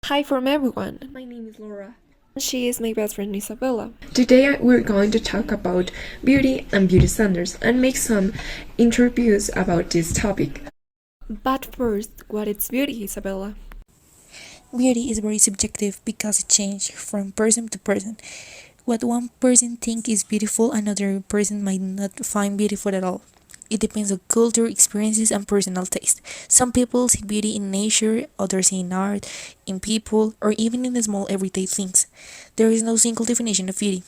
Hi from everyone. My name is Laura. She is my best friend Isabella. Today we're going to talk about beauty and beauty standards and make some interviews about this topic. But first, what is beauty, Isabella? Beauty is very subjective because it changes from person to person. What one person thinks is beautiful, another person might not find beautiful at all. It depends on culture, experiences, and personal taste. Some people see beauty in nature, others see in art, in people, or even in the small everyday things. There is no single definition of beauty,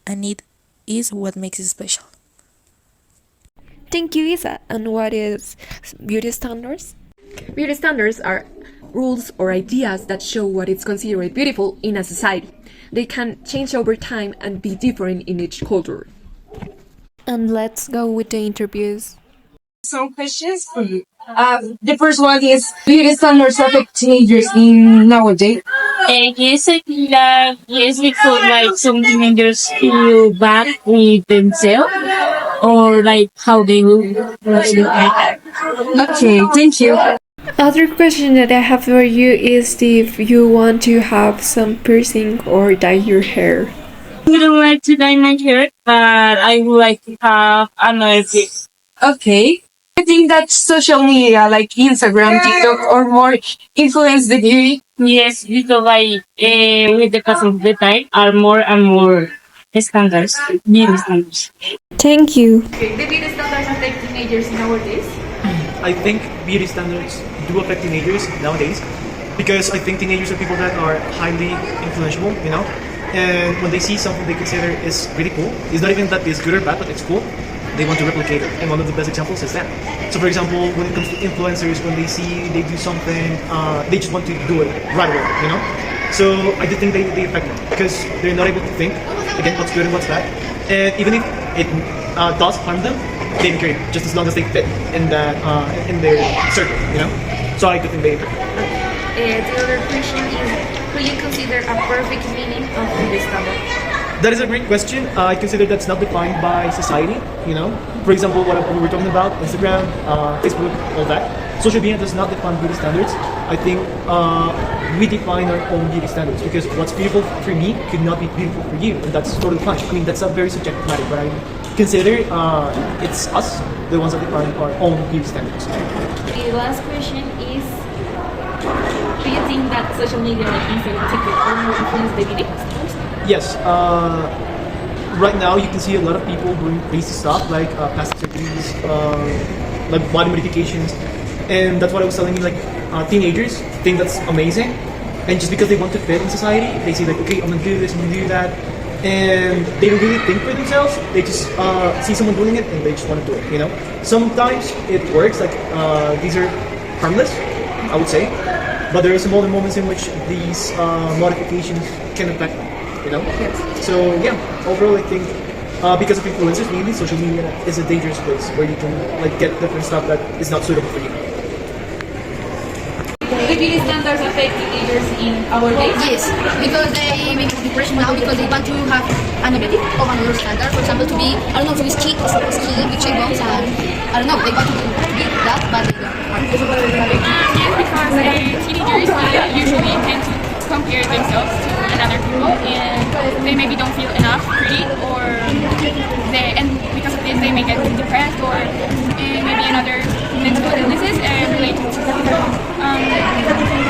and it is what makes it special. Thank you, Isa. And what is beauty standards? Beauty standards are rules or ideas that show what is considered beautiful in a society. They can change over time and be different in each culture. And let's go with the interviews. Some questions for you. The first one is beauty standards affect teenagers in nowadays. Yes, I think that yes, because like some teenagers feel bad with themselves or like how they look. Okay, thank you. Other question that I have for you is if you want to have some piercing or dye your hair. I don't like to dye my hair, but I would like to have another thing. Okay. I think that social media like Instagram, TikTok, or more influence the beauty. Yes, because like with the pass of the time are more and more standards, beauty standards. Thank you. Okay, the beauty standards affect teenagers nowadays. I think beauty standards do affect teenagers nowadays because I think teenagers are people that are highly influential, and when they see something they consider is really cool, it's not even that it's good or bad, but it's cool, they want to replicate it. And one of the best examples is that. So for example, when it comes to influencers, when they see they do something, they just want to do it right away, So I do think they affect it because they're not able to think, again, what's good and what's bad. And even if it does harm them, they don't care just as long as they fit in that in their circle, So I do think they affect it. The other question is, who you consider a perfect meaning of beauty standard? That is a great question. I consider that's not defined by society, For example, what we were talking about, Instagram, Facebook, all that. Social media does not define beauty standards. I think we define our own beauty standards because what's beautiful for me could not be beautiful for you, and that's totally fine. I mean, that's a very subjective matter, but I consider it's us, the ones that define our own beauty standards. The last question is, do you think that social media like Instagram, TikTok, or more influence the beauty standards? Yes. Right now, you can see a lot of people doing crazy stuff like plastic surgeries, like body modifications, and that's what I was telling you. Like teenagers think that's amazing, and just because they want to fit in society, they say like, okay, I'm gonna do this, I'm gonna do that, and they don't really think for themselves. They just see someone doing it and they just want to do it. Sometimes it works. Like these are harmless, I would say, but there are some other moments in which these modifications can affect them. Yes. So yeah, overall I think because of influencers, mainly social media is a dangerous place where you can like get different stuff that is not suitable for you. The beauty standards affect teenagers in our days? Yes, because they make depression now because they want to have an objective of another standard. For example, to be, I don't know, to be skinny with cheekbones and I don't know, they want to be that, but they don't. Yes, because teenagers usually tend to compare themselves to another people and they maybe don't feel enough pretty and because of this they may get depressed or maybe another mental illnesses related to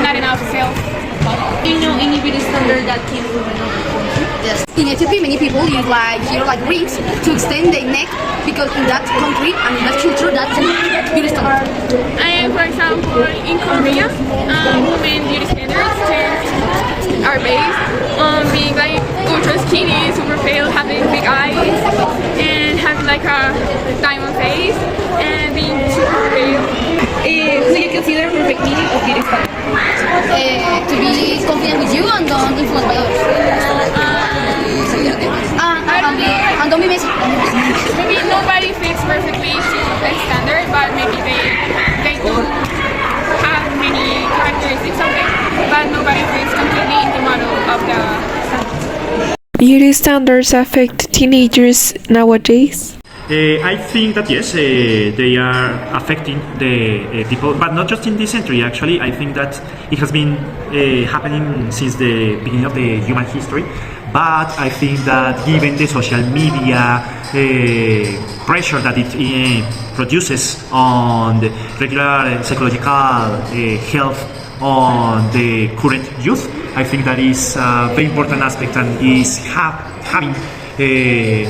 not enough self-love. Do you know any beauty standard that came from another country? Yes. In Ethiopia, many people use like rings to extend their neck because in that country and in that culture, that's a beauty standard. And for example, in Korea, women beauty standards are based on being like ultra skinny, super pale, having big eyes, and having like a diamond face, and being super pale. Who you consider perfect meaning of beauty standard? To be confident with you and don't influence by others. And don't be messy. Maybe nobody fits perfectly to a standard, but maybe they do have many characteristics of it, but nobody fits completely in the model of the standard. Beauty standards affect teenagers nowadays. I think that yes, they are affecting the people, but not just in this century. Actually, I think that it has been happening since the beginning of the human history. But I think that given the social media pressure that it produces on the regular psychological health on the current youth, I think that is a very important aspect and is having a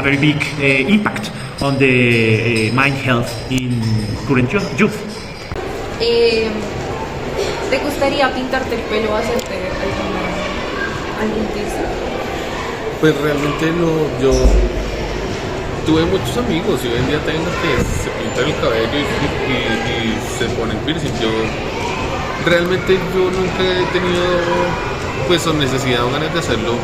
very big impact on the mind health in current youth. ¿Te gustaría pintarte el pelo o hacerte algún tiza? Pues realmente no, yo tuve muchos amigos y hoy en día tengo que se pintan el cabello y se ponen piercing. Realmente yo nunca he tenido pues necesidad o ganas de hacerlo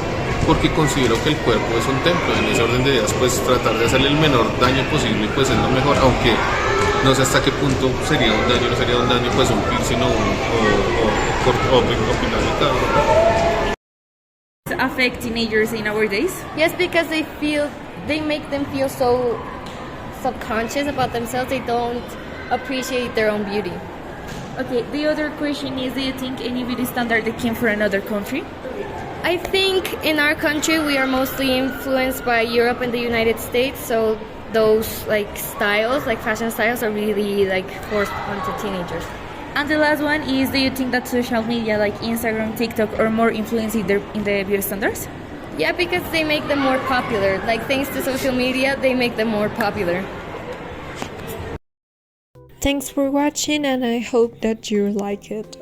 porque considero que el cuerpo es un templo. En ese orden de ideas pues tratar de hacerle el menor daño posible pues es lo mejor, aunque no sé hasta qué punto sería un daño, no sería un daño pues un piercing o pintar el cabello. Affect teenagers in our days? Yes, because they make them feel so subconscious about themselves. They don't appreciate their own beauty. Okay, the other question is, do you think any beauty standard that came from another country? I think in our country we are mostly influenced by Europe and the United States, so those like styles, like fashion styles, are really like forced onto teenagers. And the last one is, do you think that social media like Instagram, TikTok are more influencing in the beauty standards? Yeah, because they make them more popular. Like thanks to social media, they make them more popular. Thanks for watching and I hope that you like it.